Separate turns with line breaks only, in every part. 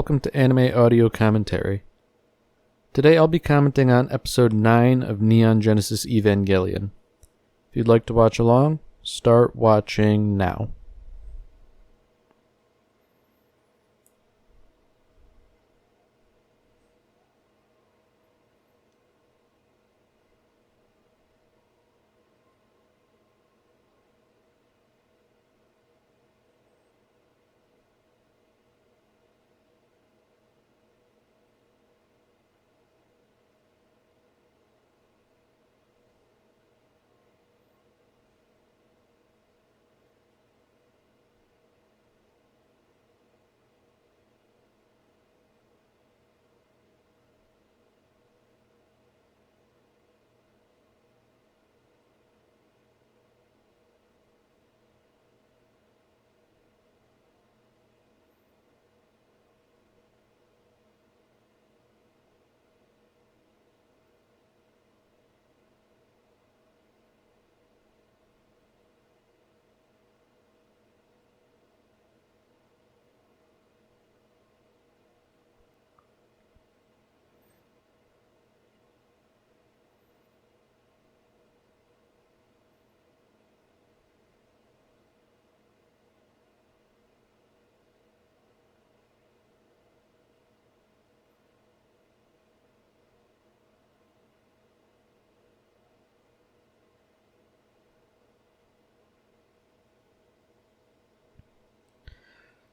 welcome to Anime Audio Commentary. Today I'll be commenting on episode 9 of Neon Genesis Evangelion. If you'd like to watch along, start watching now.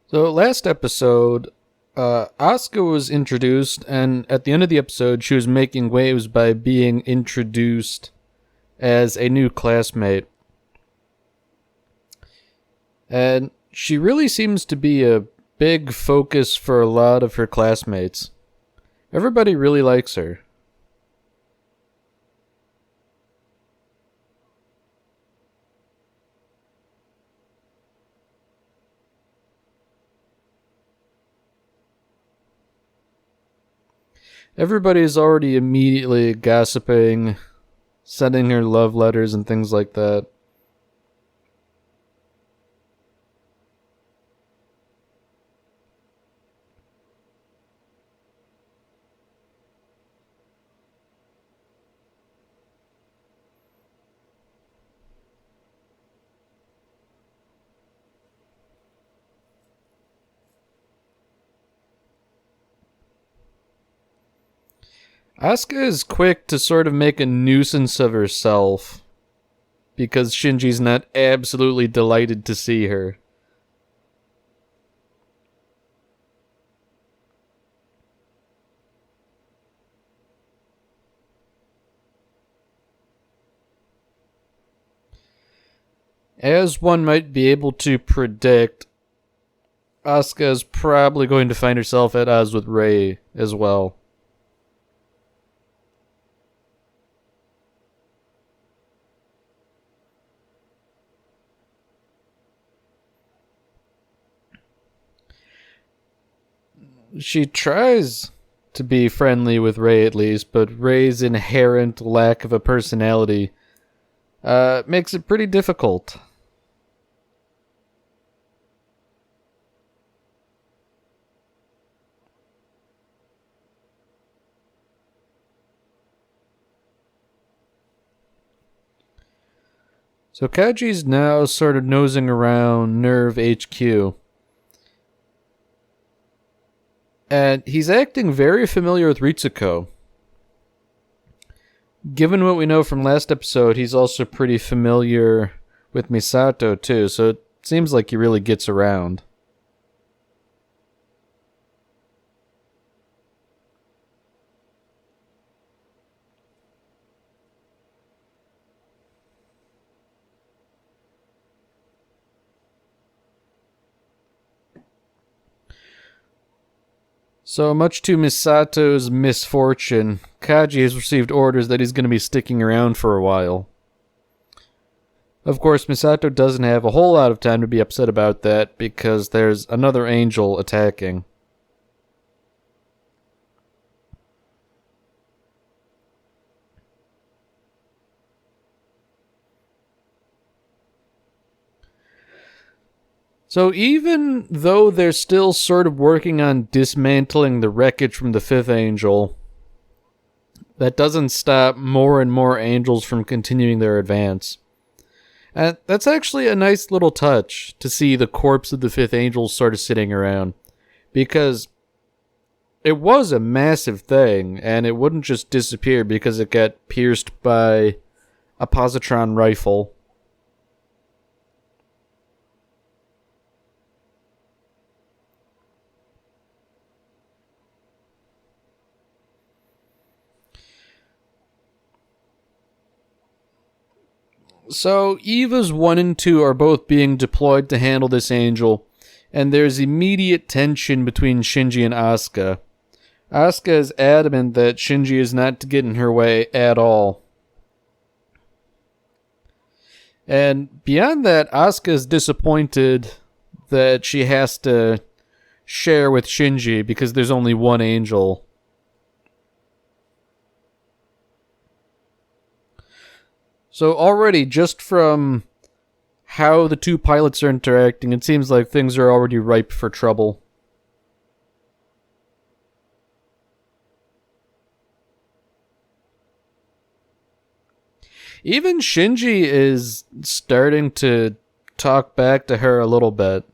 So last episode, Asuka was introduced, and at the end of the episode, she was making waves by being introduced as a new classmate. And she really seems to be a big focus for a lot of her classmates. Everybody really likes her. Everybody's already immediately gossiping, sending her love letters and things like that. Asuka is quick to sort of make a nuisance of herself because Shinji's not absolutely delighted to see her. As one might be able to predict, Asuka is probably going to find herself at odds with Rei as well. She tries to be friendly with Rei at least, but Rei's inherent lack of a personality makes it pretty difficult. So Kaji's now sort of nosing around Nerve HQ. And he's acting very familiar with Ritsuko. Given what we know from last episode, he's also pretty familiar with Misato too, so it seems like he really gets around. So much to Misato's misfortune, Kaji has received orders that he's going to be sticking around for a while. Of course, Misato doesn't have a whole lot of time to be upset about that because there's another angel attacking. So even though they're still sort of working on dismantling the wreckage from the fifth angel, that doesn't stop more and more angels from continuing their advance. And that's actually a nice little touch to see the corpse of the fifth angel sort of sitting around. Because it was a massive thing, and it wouldn't just disappear because it got pierced by a positron rifle. So, Eva's 1 and 2 are both being deployed to handle this angel, and there's immediate tension between Shinji and Asuka. Asuka is adamant that Shinji is not to get in her way at all. And beyond that, Asuka is disappointed that she has to share with Shinji because there's only one angel. So already, just from how the two pilots are interacting, it seems like things are already ripe for trouble. Even Shinji is starting to talk back to her a little bit.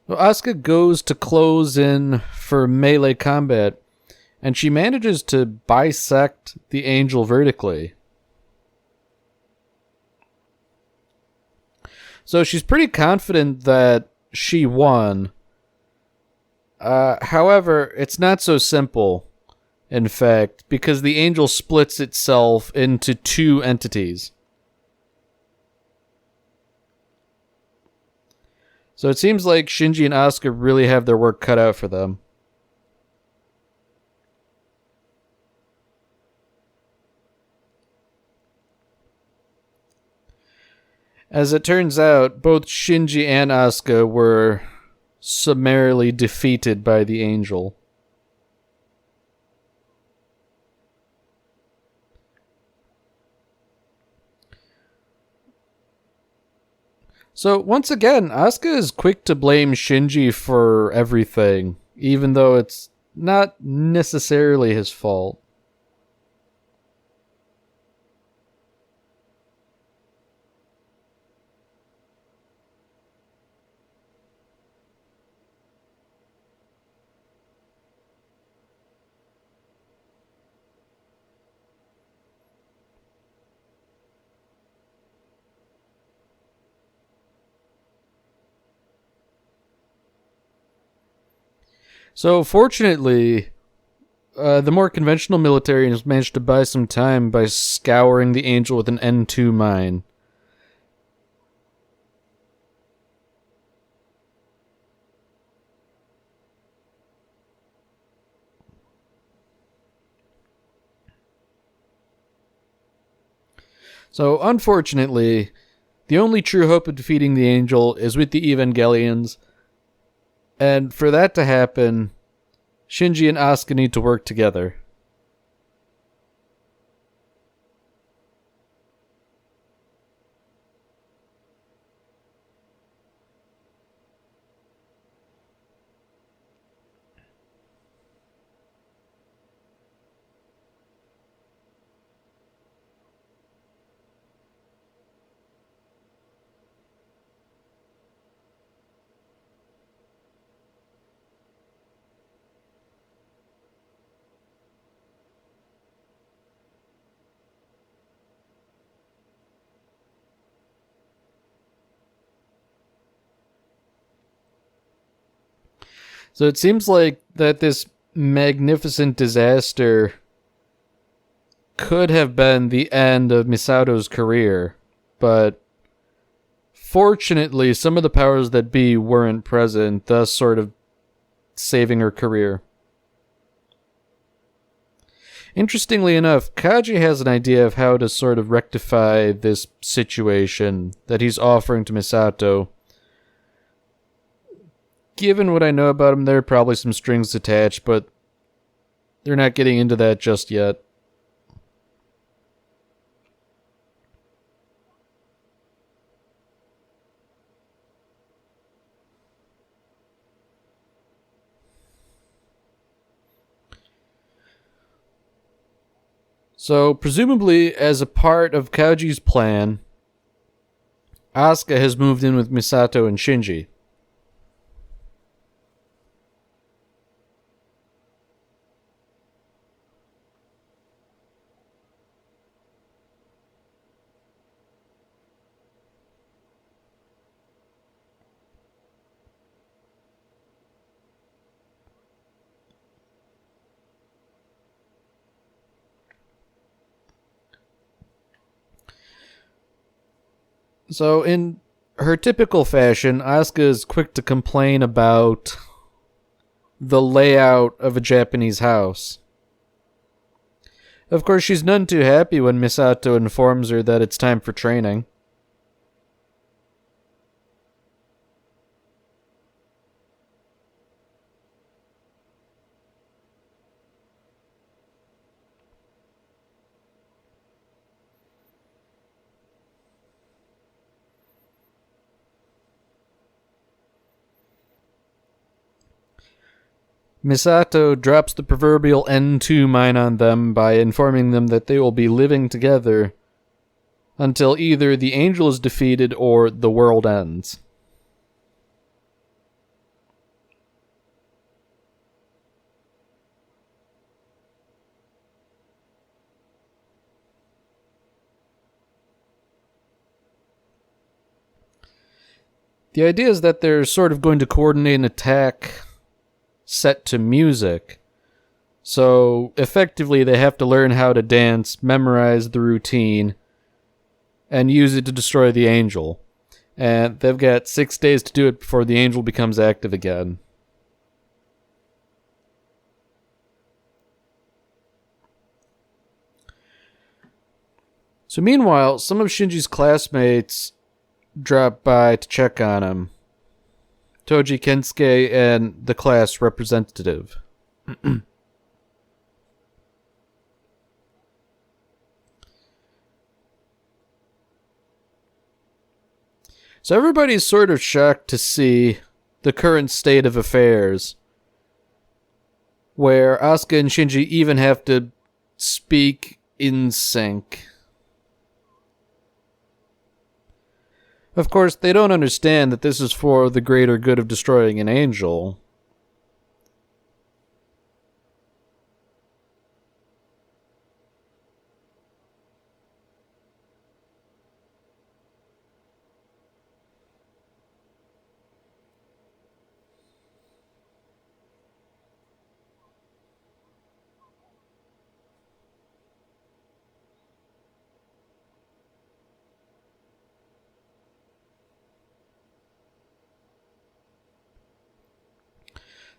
So Asuka goes to close in for melee combat, and she manages to bisect the angel vertically. So she's pretty confident that she won. However, it's not so simple, in fact, because the angel splits itself into two entities. So it seems like Shinji and Asuka really have their work cut out for them. As it turns out, both Shinji and Asuka were summarily defeated by the angel. So once again, Asuka is quick to blame Shinji for everything, even though it's not necessarily his fault. So fortunately, the more conventional military has managed to buy some time by scouring the angel with an N2 mine. So unfortunately, the only true hope of defeating the angel is with the Evangelions. And for that to happen, Shinji and Asuka need to work together. So it seems like that this magnificent disaster could have been the end of Misato's career, but fortunately some of the powers that be weren't present, thus sort of saving her career. Interestingly enough, Kaji has an idea of how to sort of rectify this situation that he's offering to Misato. Given what I know about him, there are probably some strings attached, but they're not getting into that just yet. So, presumably, as a part of Kaji's plan, Asuka has moved in with Misato and Shinji. So, in her typical fashion, Asuka is quick to complain about the layout of a Japanese house. Of course, she's none too happy when Misato informs her that it's time for training. Misato drops the proverbial N2 mine on them by informing them that they will be living together until either the angel is defeated or the world ends. The idea is that they're sort of going to coordinate an attack set to music. So, effectively, they have to learn how to dance, memorize the routine, and use it to destroy the angel. And they've got 6 days to do it before the angel becomes active again. So meanwhile, some of Shinji's classmates drop by to check on him. Toji Kensuke and the class representative. So everybody's sort of shocked to see the current state of affairs, where Asuka and Shinji even have to speak in sync. Of course, they don't understand that this is for the greater good of destroying an angel.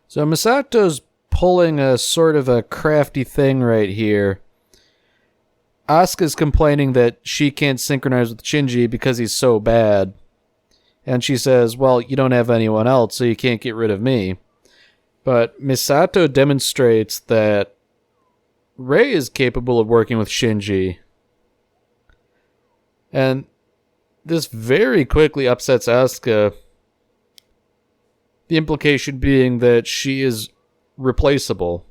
So Misato's pulling a sort of a crafty thing right here. Asuka's complaining that she can't synchronize with Shinji because he's so bad. And she says, well, you don't have anyone else, so you can't get rid of me. But Misato demonstrates that Rei is capable of working with Shinji. And this very quickly upsets Asuka. The implication being that she is replaceable.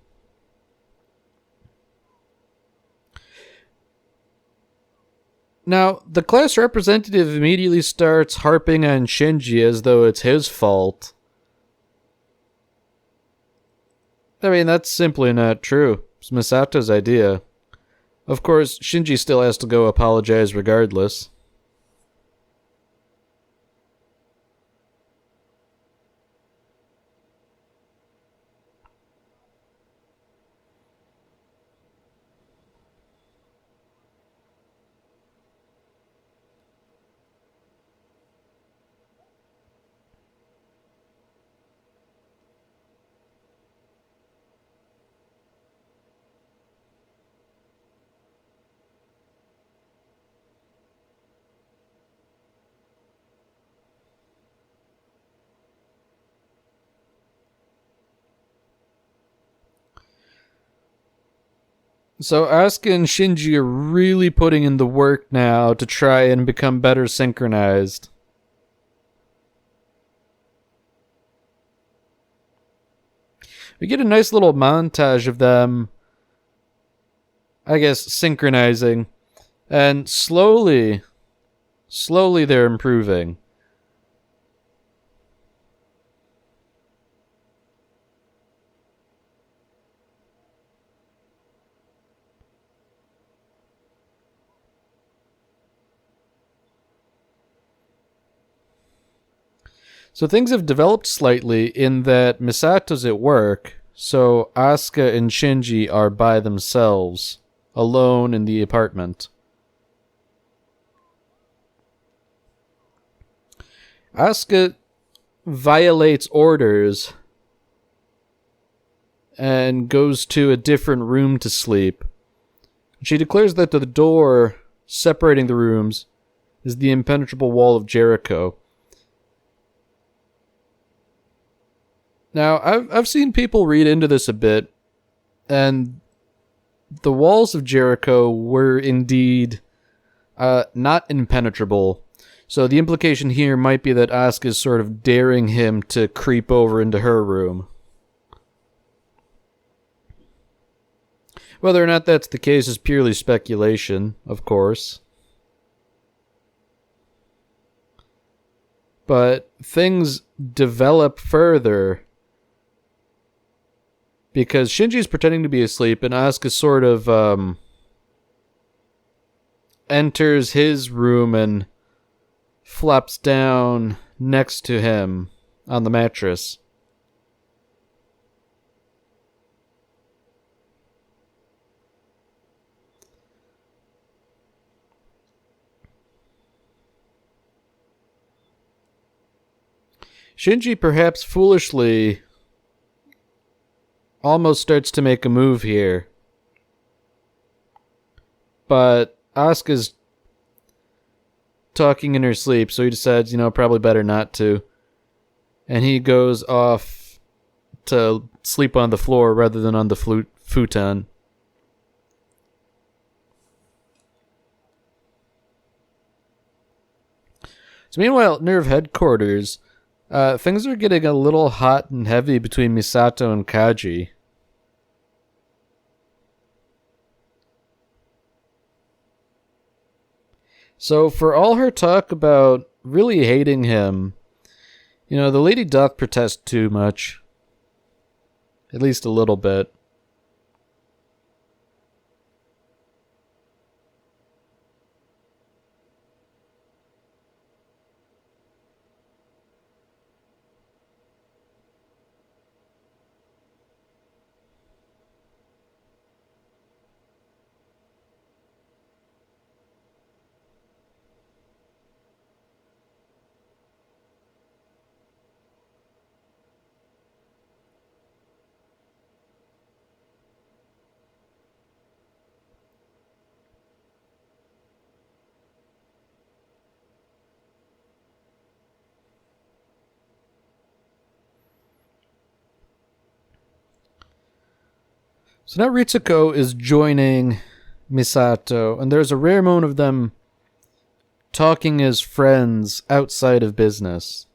Now, the class representative immediately starts harping on Shinji as though it's his fault. I mean, that's simply not true. It's Misato's idea. Of course, Shinji still has to go apologize regardless. So Asuka and Shinji are really putting in the work now to try and become better synchronized. We get a nice little montage of them, I guess, synchronizing. And slowly they're improving. So things have developed slightly in that Misato's at work, so Asuka and Shinji are by themselves, alone in the apartment. Asuka violates orders and goes to a different room to sleep. She declares that the door separating the rooms is the impenetrable wall of Jericho. Now, I've seen people read into this a bit, and the walls of Jericho were indeed not impenetrable. So the implication here might be that Asuka is sort of daring him to creep over into her room. Whether or not that's the case is purely speculation, of course. But things develop further because Shinji's pretending to be asleep and Asuka sort of enters his room and flops down next to him on the mattress. Shinji, perhaps foolishly, almost starts to make a move here. But Asuka's talking in her sleep, so he decides, probably better not to. And he goes off to sleep on the floor rather than on the futon. So meanwhile, at Nerve headquarters, things are getting a little hot and heavy between Misato and Kaji. So for all her talk about really hating him, the lady doth protest too much. At least a little bit. So now Ritsuko is joining Misato, and there's a rare moment of them talking as friends outside of business.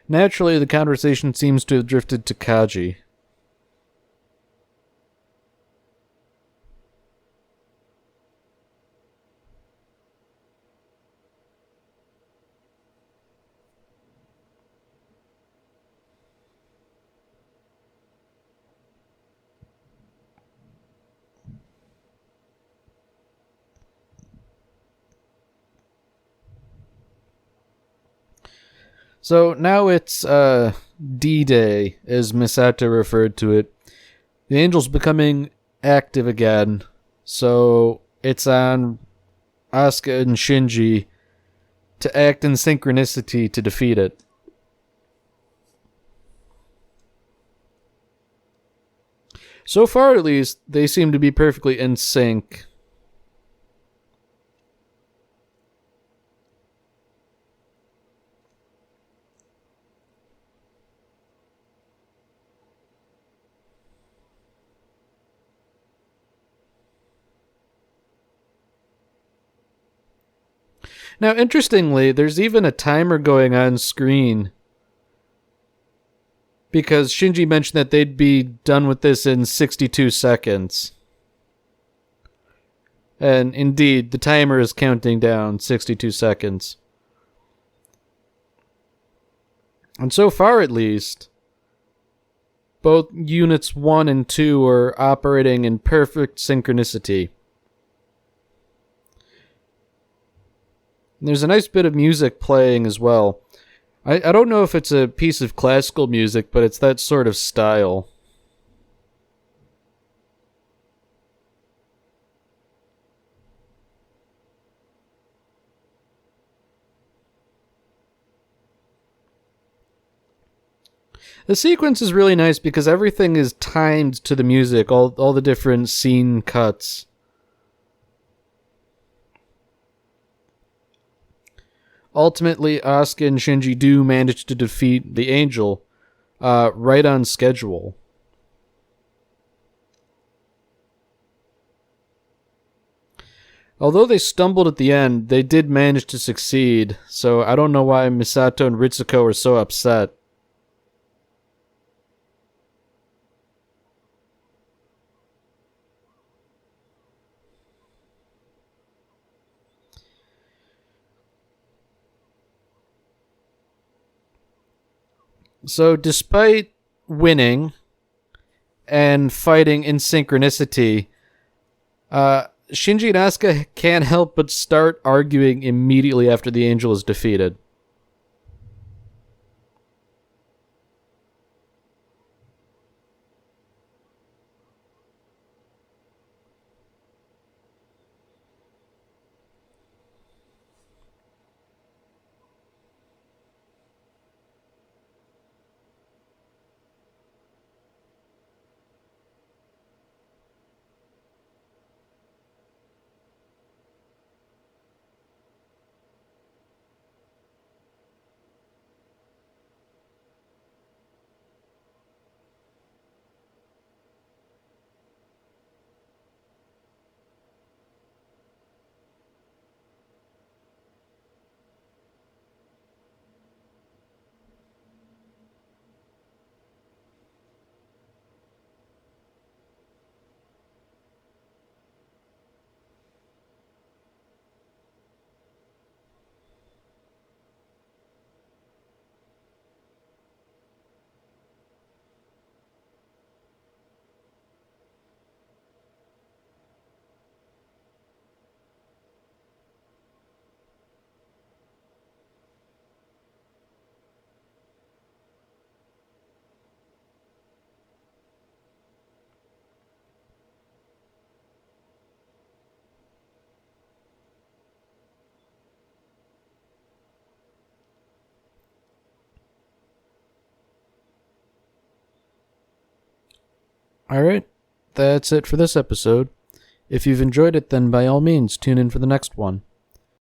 Naturally, the conversation seems to have drifted to Kaji. So now it's D-Day, as Misato referred to it. The Angel's becoming active again, so it's on Asuka and Shinji to act in synchronicity to defeat it. So far, at least, they seem to be perfectly in sync. Now, interestingly, there's even a timer going on screen because Shinji mentioned that they'd be done with this in 62 seconds. And indeed, the timer is counting down 62 seconds. And so far, at least, both Units 1 and 2 are operating in perfect synchronicity. And there's a nice bit of music playing as well. I don't know if it's a piece of classical music, but it's that sort of style. The sequence is really nice because everything is timed to the music, all the different scene cuts. Ultimately, Asuka and Shinji do manage to defeat the Angel right on schedule. Although they stumbled at the end, they did manage to succeed, so I don't know why Misato and Ritsuko are so upset. So, despite winning and fighting in synchronicity, Shinji and Asuka can't help but start arguing immediately after the Angel is defeated. Alright, that's it for this episode. If you've enjoyed it, then by all means, tune in for the next one.